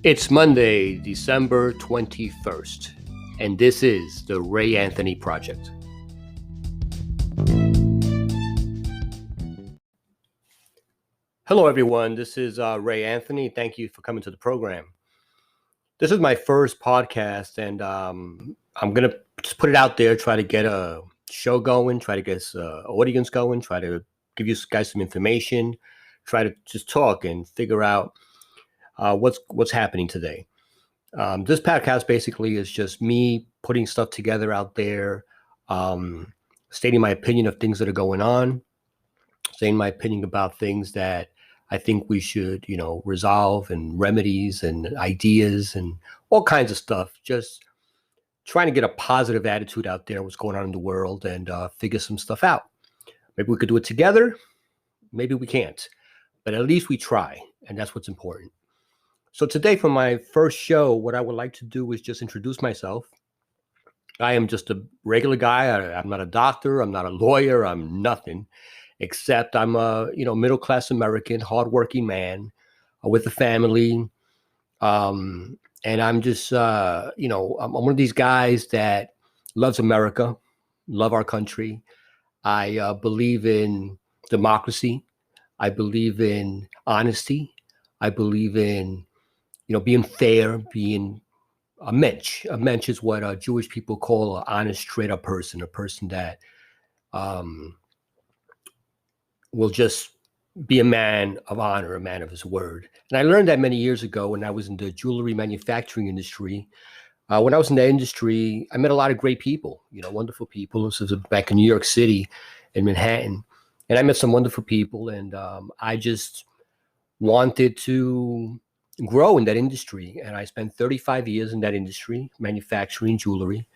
It's Monday, December 21st, and this is the Ray Anthony Project. Hello, everyone. This is Ray Anthony. Thank you for coming to the program. This is my first podcast, and I'm going to just put it out there, try to get a show going, try to get an audience going, try to give you guys some information, try to just talk and figure out what's happening today. This podcast basically is just me putting stuff together out there, stating my opinion of things that are going on, saying my opinion about things that I think we should, resolve, and remedies and ideas and all kinds of stuff. Just trying to get a positive attitude out there, what's going on in the world, and figure some stuff out. Maybe we could do it together. Maybe we can't, but at least we try, and that's what's important. So today, for my first show, what I would like to do is just introduce myself. I am just a regular guy. I'm not a doctor. I'm not a lawyer. I'm nothing, except I'm a middle-class American, hardworking man with a family. And I'm just I'm one of these guys that loves America, love our country. I believe in democracy. I believe in honesty. I believe in being fair, being a mensch. A mensch is what Jewish people call an honest, straight-up person, a person that will just be a man of honor, a man of his word. And I learned that many years ago when I was in the jewelry manufacturing industry. When I was in that industry, I met a lot of great people, wonderful people. This was back in New York City, in Manhattan. And I met some wonderful people, and I just wanted to grow in that industry. And I spent 35 years in that industry, manufacturing jewelry.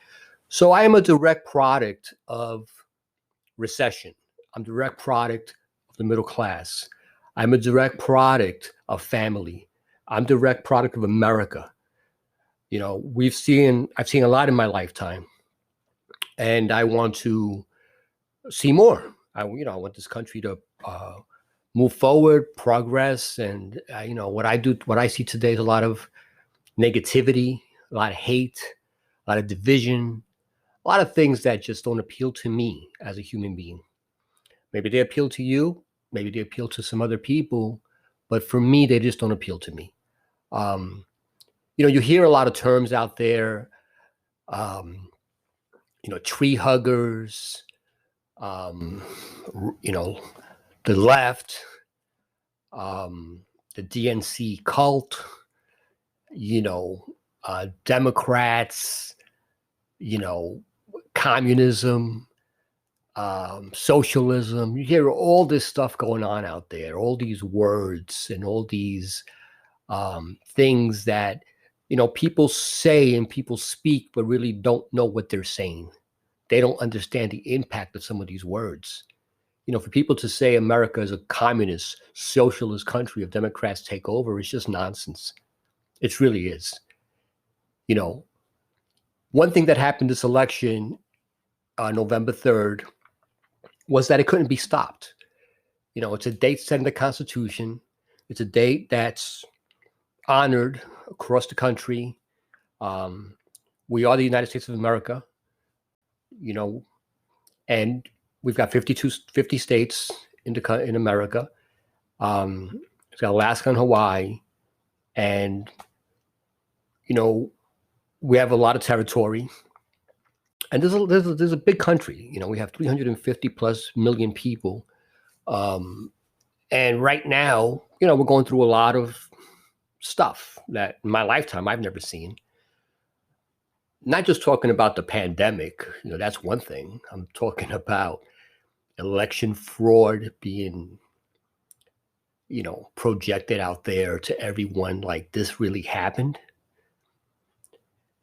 So I am a direct product of recession. I'm a direct product of the middle class. I'm a direct product of family. I'm a direct product of America. I've seen a lot in my lifetime, and I want to see more. I want this country to move forward, progress, and what I see today is a lot of negativity, a lot of hate, a lot of division, a lot of things that just don't appeal to me as a human being. Maybe they appeal to you, maybe they appeal to some other people, but for me, they just don't appeal to me. You hear a lot of terms out there, tree huggers, the left, the DNC cult, Democrats, communism, socialism. You hear all this stuff going on out there, all these words and all these things that, people say and people speak, but really don't know what they're saying. They don't understand the impact of some of these words. For people to say America is a communist, socialist country if Democrats take over, it's just nonsense. It really is. One thing that happened this election, November 3rd, was that it couldn't be stopped. It's a date set in the Constitution. It's a date that's honored across the country. We are the United States of America, and we've got 50 states in America. It's got Alaska and Hawaii, and we have a lot of territory. And there's a big country. We have 350 plus million people, and right now, we're going through a lot of stuff that in my lifetime I've never seen. Not just talking about the pandemic, that's one thing. I'm talking about election fraud being, projected out there to everyone like this really happened.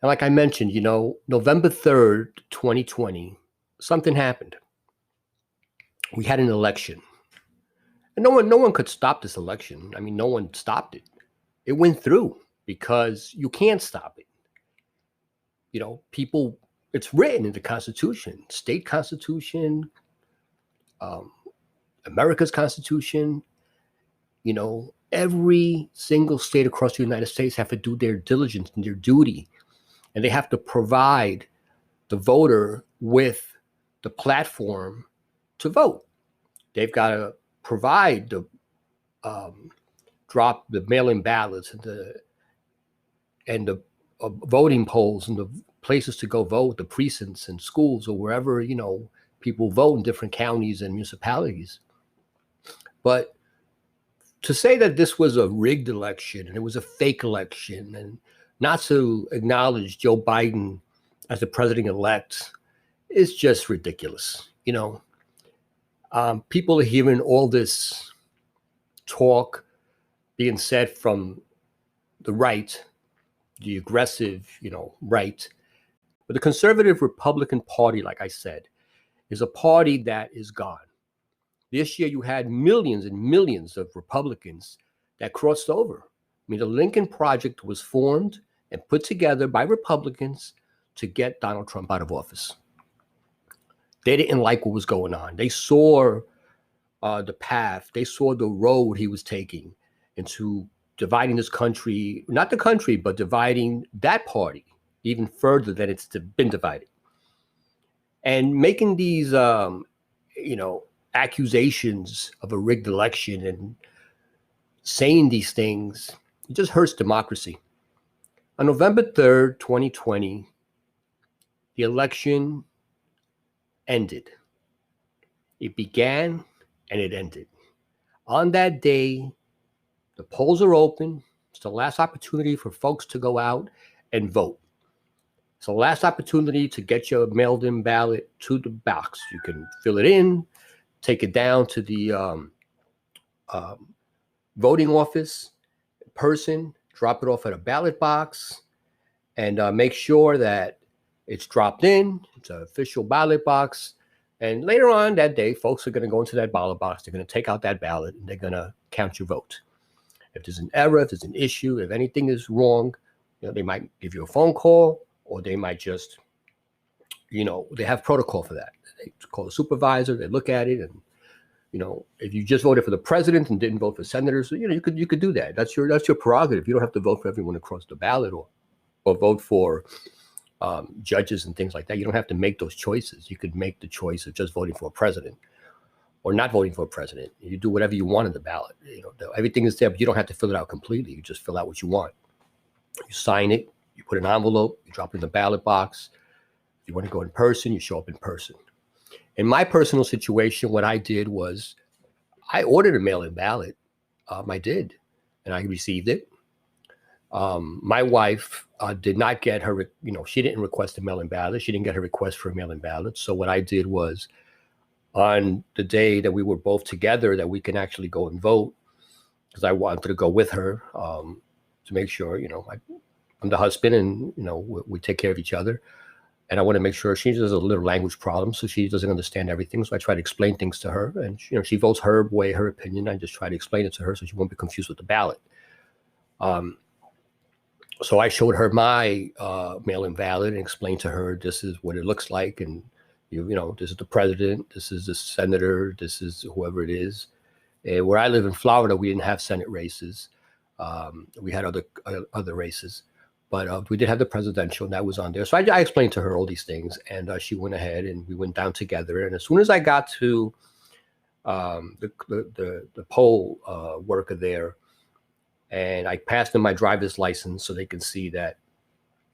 And like I mentioned, November 3rd, 2020, something happened. We had an election. And no one could stop this election. I mean, no one stopped it. It went through because you can't stop it. People, it's written in the Constitution, state Constitution, America's Constitution, every single state across the United States have to do their diligence and their duty, and they have to provide the voter with the platform to vote. They've got to provide the drop the mail-in ballots and the voting polls and the places to go vote, the precincts and schools or wherever people vote in different counties and municipalities. But to say that this was a rigged election and it was a fake election, and not to acknowledge Joe Biden as the president-elect is just ridiculous. People are hearing all this talk being said from the right, the aggressive, right. But the conservative Republican Party, like I said, is a party that is gone. This year, you had millions and millions of Republicans that crossed over. I mean, the Lincoln Project was formed and put together by Republicans to get Donald Trump out of office. They didn't like what was going on. They saw the path. They saw the road he was taking into dividing this country, not the country, but dividing that party even further than it's been divided. And making these, accusations of a rigged election and saying these things, it just hurts democracy. On November 3rd, 2020, the election ended. It began and it ended. On that day, the polls are open. It's the last opportunity for folks to go out and vote. It's the last opportunity to get your mailed-in ballot to the box. You can fill it in, take it down to the voting office in person, drop it off at a ballot box, and make sure that it's dropped in. It's an official ballot box. And later on that day, folks are going to go into that ballot box. They're going to take out that ballot, and they're going to count your vote. If there's an error, if there's an issue, if anything is wrong, they might give you a phone call, or they might just, they have protocol for that. They call a supervisor, they look at it, and, if you just voted for the president and didn't vote for senators, you could do that. That's your prerogative. You don't have to vote for everyone across the ballot or vote for judges and things like that. You don't have to make those choices. You could make the choice of just voting for a president or not voting for a president. You do whatever you want on the ballot. Everything is there, but you don't have to fill it out completely. You just fill out what you want. You sign it, you put an envelope, you drop it in the ballot box. If you want to go in person, you show up in person. In my personal situation, what I did was I ordered a mail-in ballot. I did, and I received it. My wife did not get her, she didn't request a mail-in ballot. She didn't get her request for a mail-in ballot. So what I did was, on the day that we were both together, that we can actually go and vote, because I wanted to go with her to make sure, I'm the husband, and we take care of each other. And I want to make sure she has a little language problem, so she doesn't understand everything. So I try to explain things to her, and she votes her way, her opinion. I just try to explain it to her so she won't be confused with the ballot. So I showed her my mail-in ballot and explained to her, this is what it looks like, and this is the president, this is the senator, this is whoever it is. And where I live in Florida, we didn't have Senate races. We had other races. But we did have the presidential, and that was on there. So I explained to her all these things, and she went ahead, and we went down together. And as soon as I got to the poll worker there, and I passed them my driver's license so they can see that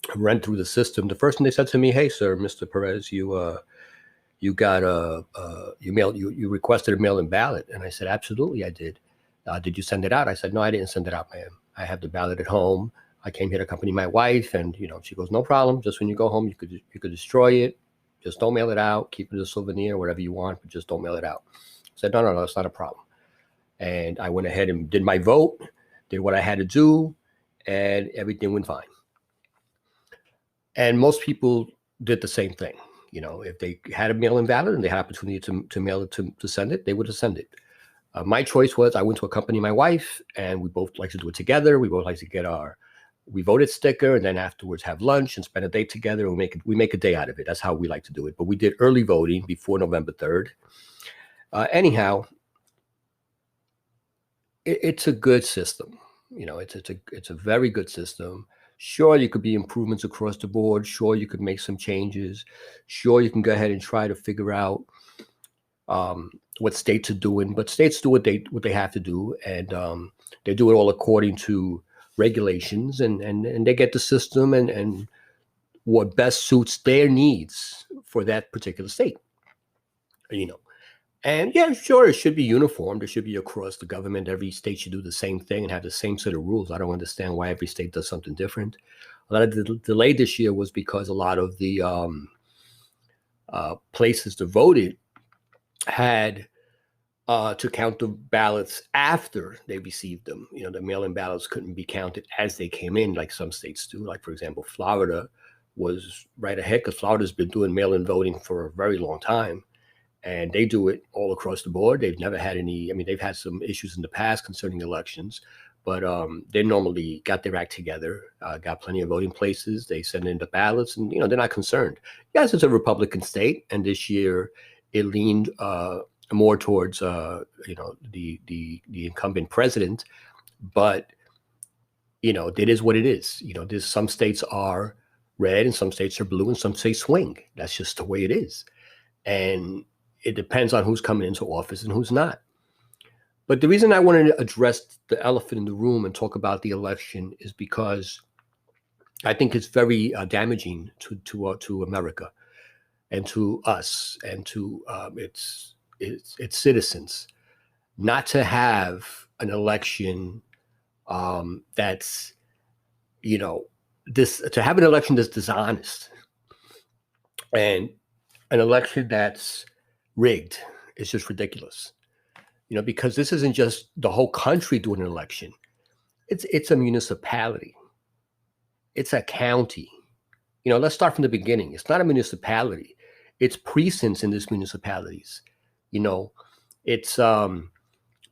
I ran through the system, the first thing they said to me, "Hey, sir, Mr. Perez, you got you requested a mail-in ballot." And I said, "Absolutely, I did. Did you send it out?" I said, "No, I didn't send it out, ma'am. I have the ballot at home. I came here to accompany my wife," and she goes, "No problem. Just when you go home, you could destroy it. Just don't mail it out. Keep it as a souvenir, whatever you want, but just don't mail it out." I said, No, that's not a problem. And I went ahead and did my vote, did what I had to do, and everything went fine. And most people did the same thing. If they had a mail-in ballot and they had opportunity to mail it to send it, they would have sent it. My choice was I went to accompany my wife, and we both like to do it together. We both like to get we voted sticker, and then afterwards have lunch and spend a day together, and we make a day out of it. That's how we like to do it. But we did early voting before November 3rd. Anyhow, it's a good system. It's a very good system. Sure, you could be improvements across the board. Sure, you could make some changes. Sure, you can go ahead and try to figure out what states are doing, but states do what they have to do, and they do it all according to regulations, and they get the system and what best suits their needs for that particular state. You know, and yeah, sure, it should be uniform. It should be across the government. Every state should do the same thing and have the same set of rules. I don't understand why every state does something different. A lot of the delay this year was because a lot of the places to vote it had to count the ballots after they received them. The mail-in ballots couldn't be counted as they came in, like some states do. Like, for example, Florida was right ahead because Florida's been doing mail-in voting for a very long time. And they do it all across the board. They've never had any, they've had some issues in the past concerning elections, but they normally got their act together, got plenty of voting places. They send in the ballots and, they're not concerned. Yes, it's a Republican state. And this year it leaned more towards, the incumbent president. But, it is what it is. There's some states are red and some states are blue and some states swing. That's just the way it is. And it depends on who's coming into office and who's not. But the reason I wanted to address the elephant in the room and talk about the election is because I think it's very damaging to America and to us and to its citizens not to have an election that's to have an election that's dishonest and an election that's rigged. Is just ridiculous, because this isn't just the whole country doing an election. It's a municipality. It's a county. Let's start from the beginning. It's not a municipality. It's precincts in these municipalities. It's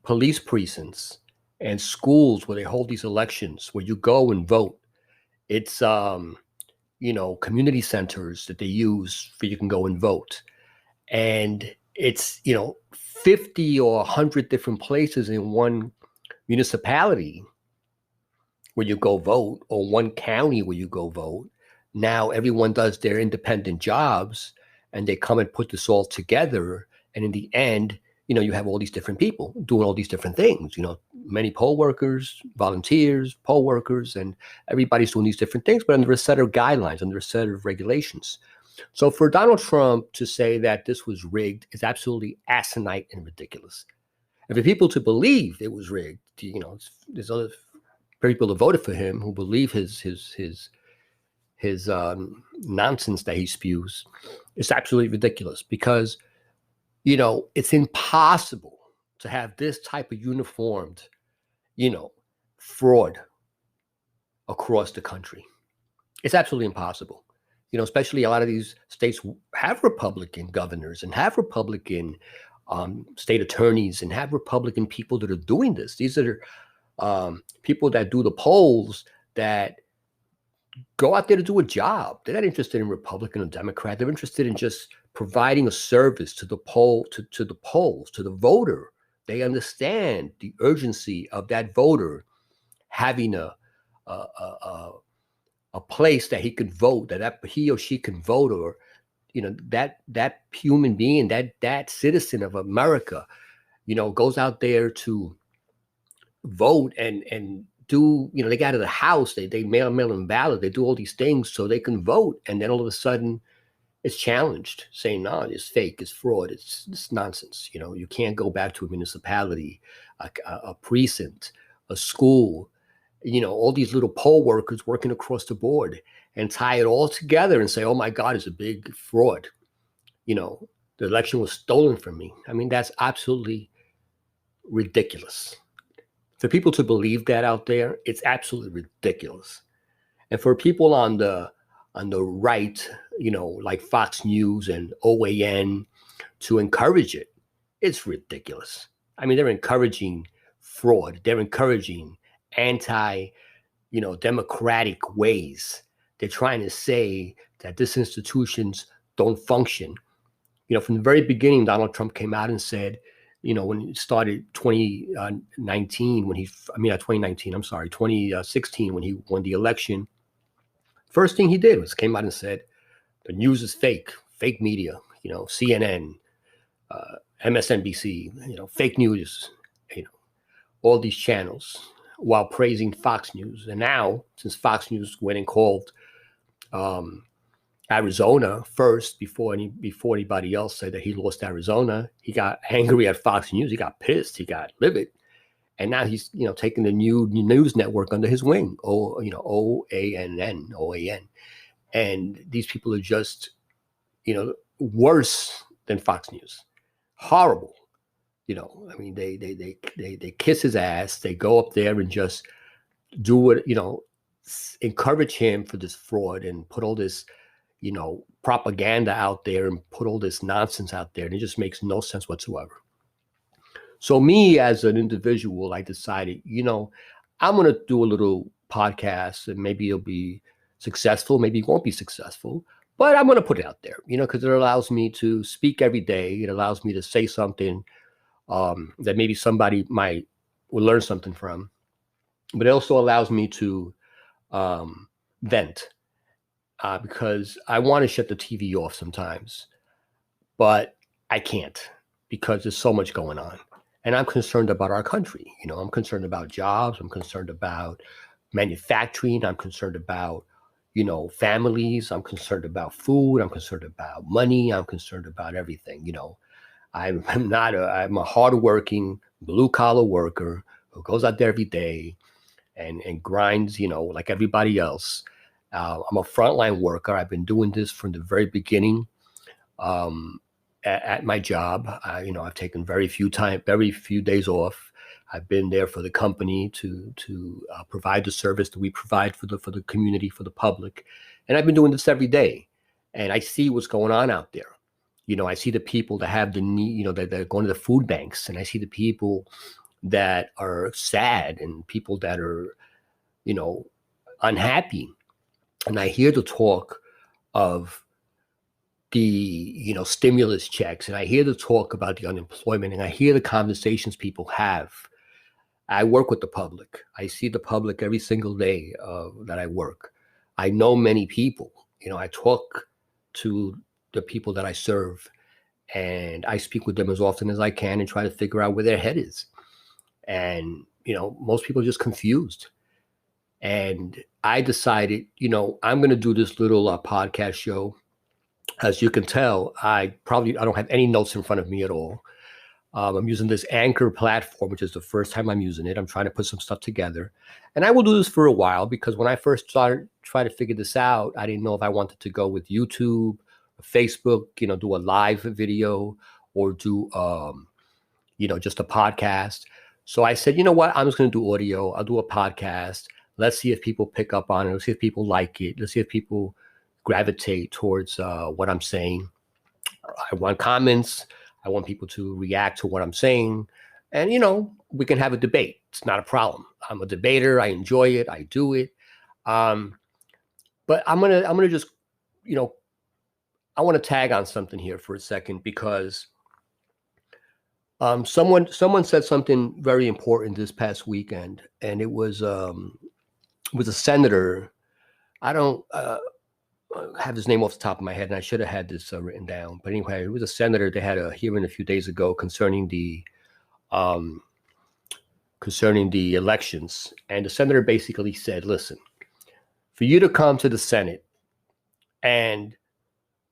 police precincts and schools where they hold these elections, where you go and vote. It's community centers that they use for you can go and vote. And it's, 50 or 100 different places in one municipality where you go vote, or one county where you go vote. Now everyone does their independent jobs and they come and put this all together. And in the end, you have all these different people doing all these different things, many poll workers, volunteers, poll workers, and everybody's doing these different things, but under a set of guidelines, under a set of regulations. So for Donald Trump to say that this was rigged is absolutely asinine and ridiculous. And for people to believe it was rigged, there's other people that voted for him who believe his nonsense that he spews. It's absolutely ridiculous because, it's impossible to have this type of uniformed, fraud across the country. It's absolutely impossible. Especially a lot of these states have Republican governors and have Republican state attorneys and have Republican people that are doing this. These are people that do the polls that go out there to do a job. They're not interested in Republican or Democrat. They're interested in just providing a service to the to the polls, to the voter. They understand the urgency of that voter having a place that he could vote, that he or she can vote, or that human being, that citizen of America, goes out there to vote and do, they get out of the house, they mail in ballot, they do all these things so they can vote, and then all of a sudden it's challenged, saying, no, it's fake, it's fraud, it's nonsense. You can't go back to a municipality, a precinct, a school, all these little poll workers working across the board and tie it all together and say, oh my God, it's a big fraud. The election was stolen from me. That's absolutely ridiculous. For people to believe that out there, it's absolutely ridiculous. And for people on the right, like Fox News and OAN to encourage it, it's ridiculous. They're encouraging fraud. They're encouraging democratic ways. They're trying to say that these institutions don't function. From the very beginning, Donald Trump came out and said, when it started 2019, not 2019, I'm sorry, 2016, when he won the election, first thing he did was came out and said, the news is fake media, CNN, MSNBC, fake news, all these channels, while praising Fox News. And now, since Fox News went and called Arizona first before anybody else said that he lost Arizona, he got angry at Fox News. He got pissed. He got livid. And now he's, taking the new news network under his wing, OAN. And these people are just, worse than Fox News. Horrible. They kiss his ass. They go up there and just do what, encourage him for this fraud and put all this, propaganda out there and put all this nonsense out there. And it just makes no sense whatsoever. So me as an individual, I decided, I'm going to do a little podcast, and maybe it'll be successful. Maybe it won't be successful, but I'm going to put it out there, because it allows me to speak every day. It allows me to say something that maybe somebody will learn something from, but it also allows me to vent because I want to shut the TV off sometimes, but I can't because there's so much going on. And I'm concerned about our country. I'm concerned about jobs. I'm concerned about manufacturing. I'm concerned about, families. I'm concerned about food. I'm concerned about money. I'm concerned about everything. I'm a hardworking blue collar worker who goes out there every day and grinds, like everybody else. I'm a frontline worker. I've been doing this from the very beginning. At my job, I've taken very few days off. I've been there for the company to provide the service that we provide for the community, for the public, and I've been doing this every day. And I see what's going on out there. I see the people that have the need, that are going to the food banks, and I see the people that are sad and people that are, unhappy. And I hear the talk of the, stimulus checks, and I hear the talk about the unemployment, and I hear the conversations people have. I work with the public. I see the public every single day that I work. I know many people. I talk to the people that I serve, and I speak with them as often as I can and try to figure out where their head is. And, most people are just confused. And I decided, I'm going to do this little podcast show. As you can tell, I don't have any notes in front of me at all. I'm using this Anchor platform, which is the first time I'm using it. I'm trying to put some stuff together. And I will do this for a while because when I first started trying to figure this out, I didn't know if I wanted to go with YouTube, Facebook, do a live video or do, just a podcast. So I said, you know what? I'm just going to do audio. I'll do a podcast. Let's see if people pick up on it. Let's see if people like it. Let's see if people gravitate towards what I'm saying. I want comments. I want people to react to what I'm saying. And, we can have a debate. It's not a problem. I'm a debater. I enjoy it. I do it. But I'm gonna just, I want to tag on something here for a second because someone said something very important this past weekend, and it was a senator. I don't have his name off the top of my head, and I should have had this written down. But anyway, it was a senator. They had a hearing a few days ago concerning the elections, and the senator basically said, "Listen, for you to come to the Senate and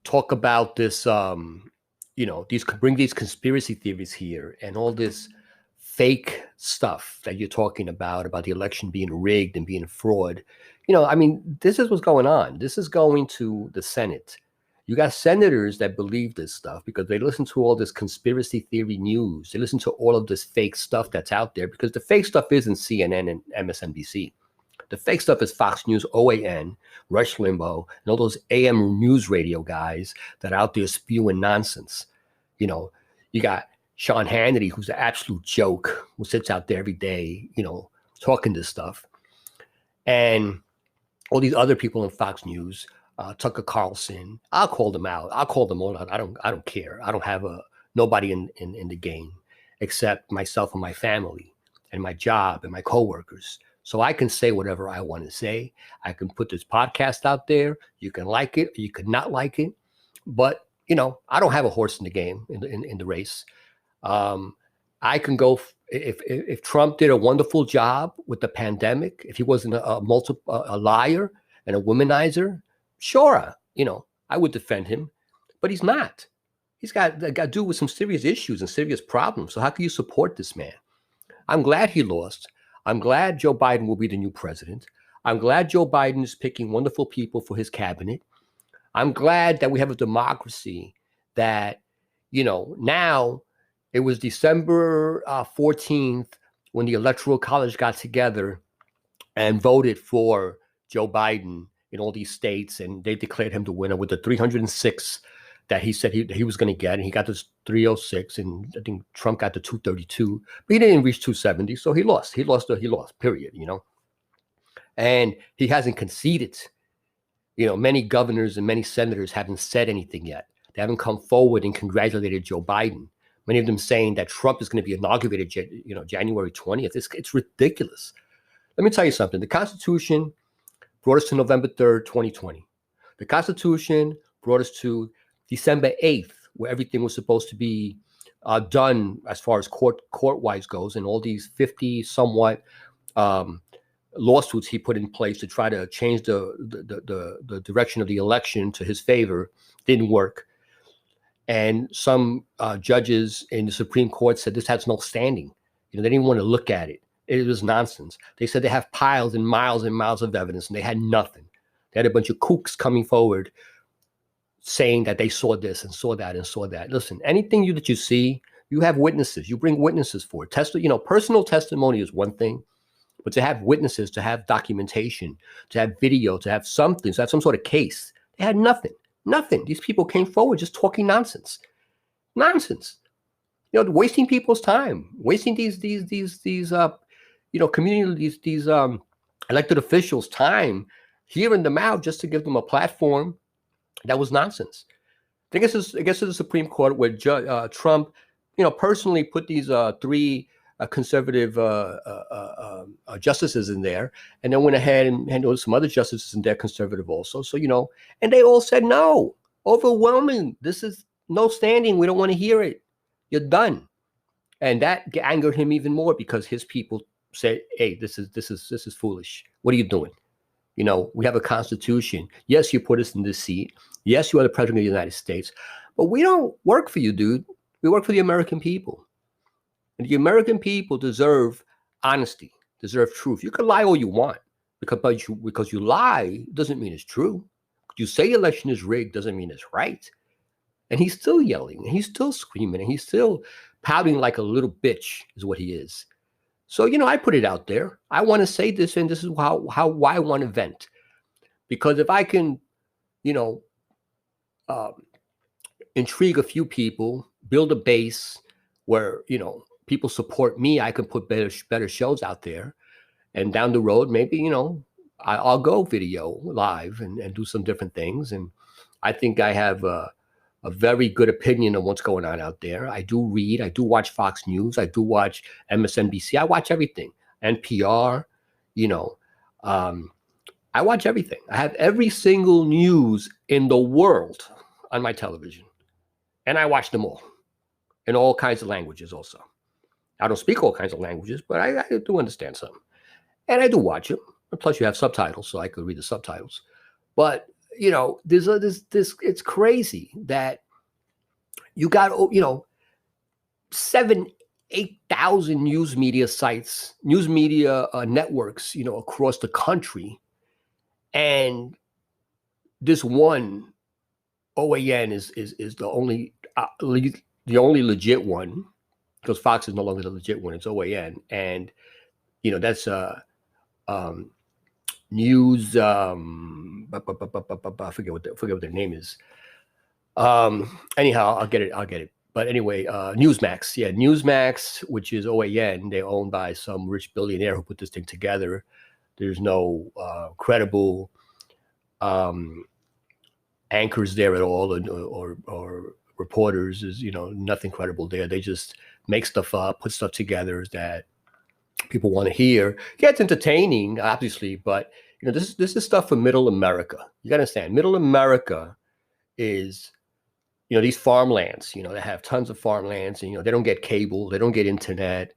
talk about this, bring these conspiracy theories here and all this fake stuff that you're talking about the election being rigged and being fraud. This is what's going on. This is going to the Senate. You got senators that believe this stuff because they listen to all this conspiracy theory news. They listen to all of this fake stuff that's out there because the fake stuff isn't CNN and MSNBC. The fake stuff is Fox News, OAN, Rush Limbaugh, and all those AM news radio guys that are out there spewing nonsense. You got Sean Hannity, who's an absolute joke, who sits out there every day, talking this stuff. And all these other people in Fox News, Tucker Carlson, I'll call them out. I'll call them all out. I don't care. I don't have nobody in the game except myself and my family and my job and my coworkers. So I can say whatever I want to say. I can put this podcast out there. You can like it, or you could not like it. But, I don't have a horse in the game, in the race. I can go if Trump did a wonderful job with the pandemic, if he wasn't a liar and a womanizer, sure, I would defend him, but he's not. He's got to do with some serious issues and serious problems. So how can you support this man? I'm glad he lost. I'm glad Joe Biden will be the new president. I'm glad Joe Biden is picking wonderful people for his cabinet. I'm glad that we have a democracy that, now it was December 14th when the Electoral College got together and voted for Joe Biden in all these states, and they declared him the winner with the 306 that he said he was going to get, and he got this 306, and I think Trump got the 232, but he didn't reach 270, so he lost. He lost, period, And he hasn't conceded. Many governors and many senators haven't said anything yet. They haven't come forward and congratulated Joe Biden. Many of them saying that Trump is going to be inaugurated, January 20th. It's ridiculous. Let me tell you something. The Constitution brought us to November 3rd, 2020. The Constitution brought us to December 8th, where everything was supposed to be done as far as court-wise goes, and all these 50 somewhat lawsuits he put in place to try to change the direction of the election to his favor didn't work. And some judges in the Supreme Court said this has no standing. They didn't want to look at it. It was nonsense. They said they have piles and miles of evidence, and they had nothing. They had a bunch of kooks coming forward saying that they saw this and saw that and saw that. Listen, anything that you see, you have witnesses. You bring witnesses for it. Personal testimony is one thing, but to have witnesses, to have documentation, to have video, to have something, to have some sort of case, they had nothing. Nothing. These people came forward just talking nonsense. Nonsense. Wasting people's time, wasting these community, these elected officials' time, hearing them out just to give them a platform. That was nonsense. I guess it's the Supreme Court where Trump, personally put these three conservative justices in there, and then went ahead and handled some other justices in there, conservative also. So, and they all said no, overwhelming. This is no standing. We don't want to hear it. You're done. And that angered him even more because his people said, hey, this is foolish. What are you doing? We have a constitution. Yes, you put us in this seat. Yes, you are the president of the United States, but we don't work for you, dude. We work for the American people. And the American people deserve honesty, deserve truth. You can lie all you want because you lie doesn't mean it's true. You say the election is rigged doesn't mean it's right. And he's still yelling, and he's still screaming, and he's still pouting like a little bitch is what he is. So, I put it out there. I want to say this, and this is why I want to vent. Because if I can, intrigue a few people, build a base where, people support me, I can put better shows out there. And down the road, maybe, I'll go video live and do some different things. And I think I have a very good opinion of what's going on out there. I do read. I do watch Fox News. I do watch MSNBC. I watch everything. NPR, I watch everything. I have every single news in the world on my television. And I watch them all in all kinds of languages also. I don't speak all kinds of languages, but I do understand some. And I do watch them. Plus you have subtitles, so I could read the subtitles. But there's it's crazy that you got 7,000-8,000 news media sites, news media networks, across the country, and this one OAN is the only legit one, because Fox is no longer the legit one. It's OAN, and that's news. I forget what their name is. Anyhow, I'll get it. But anyway, Newsmax. Yeah, Newsmax, which is OAN. They're owned by some rich billionaire who put this thing together. There's no credible anchors there at all, or reporters. There's nothing credible there. They just make stuff up, put stuff together that people want to hear. Yeah, it's entertaining, obviously, but this is stuff for middle America. You got to understand, middle America is these farmlands. They have tons of farmlands, and they don't get cable, they don't get internet,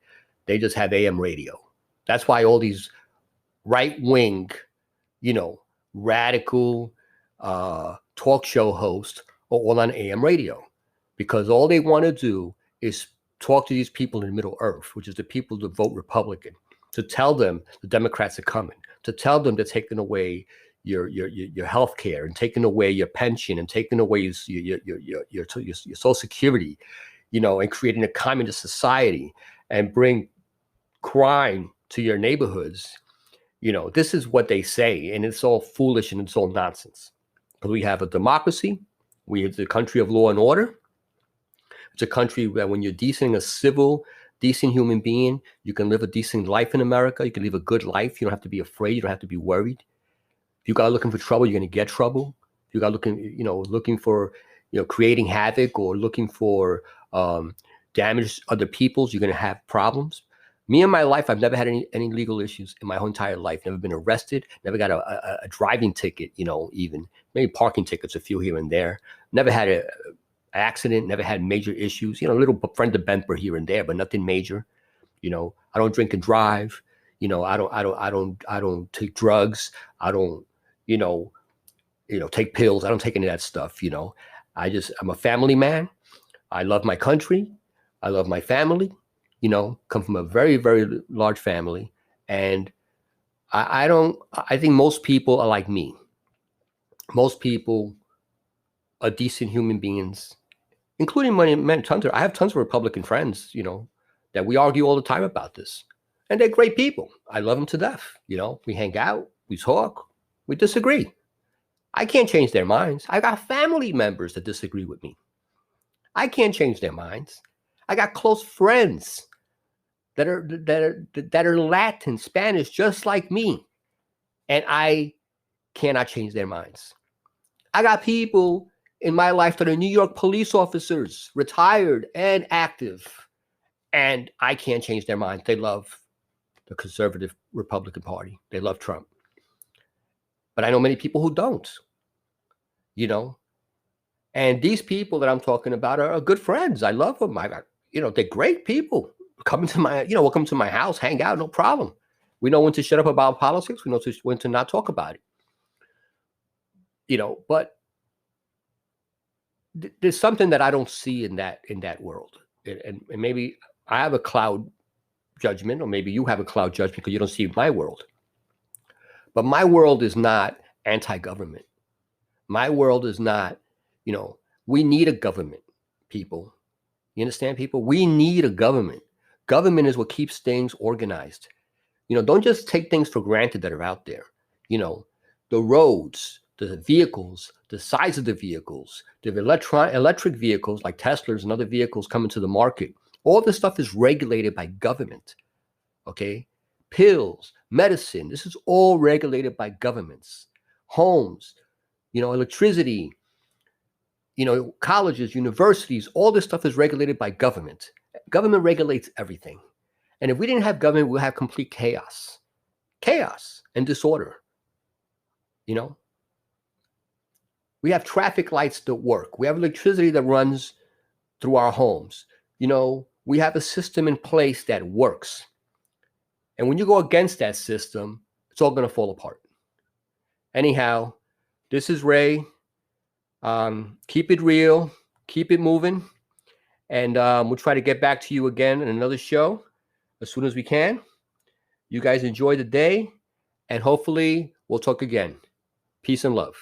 they just have AM radio. That's why all these right wing, radical talk show hosts are all on AM radio, because all they want to do is talk to these people in the Middle Earth, which is the people that vote Republican, to tell them the Democrats are coming, to tell them they're taking away your health care and taking away your pension and taking away your Social Security, and creating a communist society and bring crime to your neighborhoods. This is what they say, and it's all foolish and it's all nonsense. Because we have a democracy, we have the country of law and order. It's a country where when you're decent, a civil, decent human being, you can live a decent life in America. You can live a good life. You don't have to be afraid. You don't have to be worried. If you got looking for trouble, you're going to get trouble. If you got looking for, creating havoc or looking for damage other people's, you're going to have problems. Me in my life, I've never had any legal issues in my whole entire life. Never been arrested. Never got a driving ticket. Even maybe parking tickets, a few here and there. Never had a accident, never had major issues, a little friend of bumper here and there, but nothing major. I don't drink and drive. I don't take drugs. I don't, take pills. I don't take any of that stuff. I'm a family man. I love my country. I love my family, come from a very, very large family. And I think most people are like me. Most people are decent human beings, including I have tons of Republican friends, that we argue all the time about this. And they're great people. I love them to death. We hang out, we talk, we disagree. I can't change their minds. I got family members that disagree with me. I can't change their minds. I got close friends that are Latin, Spanish, just like me. And I cannot change their minds. I got people in my life that are New York police officers, retired and active, and I can't change their minds. They love the conservative Republican Party. They love Trump. But I know many people who don't, and these people that I'm talking about are good friends. I love them. They're great people. Welcome to my house, hang out, no problem. We know when to shut up about politics. We know when to not talk about it. But there's something that I don't see in that world, and maybe I have a cloud judgment, or maybe you have a cloud judgment because you don't see my world. But my world is not anti-government. My world is not, we need a government, people. You understand, people? We need a government. Government is what keeps things organized. Don't just take things for granted that are out there. The roads, the vehicles, the size of the vehicles, the electric vehicles like Teslas and other vehicles coming to the market. All this stuff is regulated by government. Okay? Pills, medicine, this is all regulated by governments. Homes, electricity, colleges, universities, all this stuff is regulated by government. Government regulates everything. And if we didn't have government, we'll have complete chaos and disorder. We have traffic lights that work. We have electricity that runs through our homes. We have a system in place that works. And when you go against that system, it's all going to fall apart. Anyhow, this is Ray. Keep it real. Keep it moving. And we'll try to get back to you again in another show as soon as we can. You guys enjoy the day, and hopefully we'll talk again. Peace and love.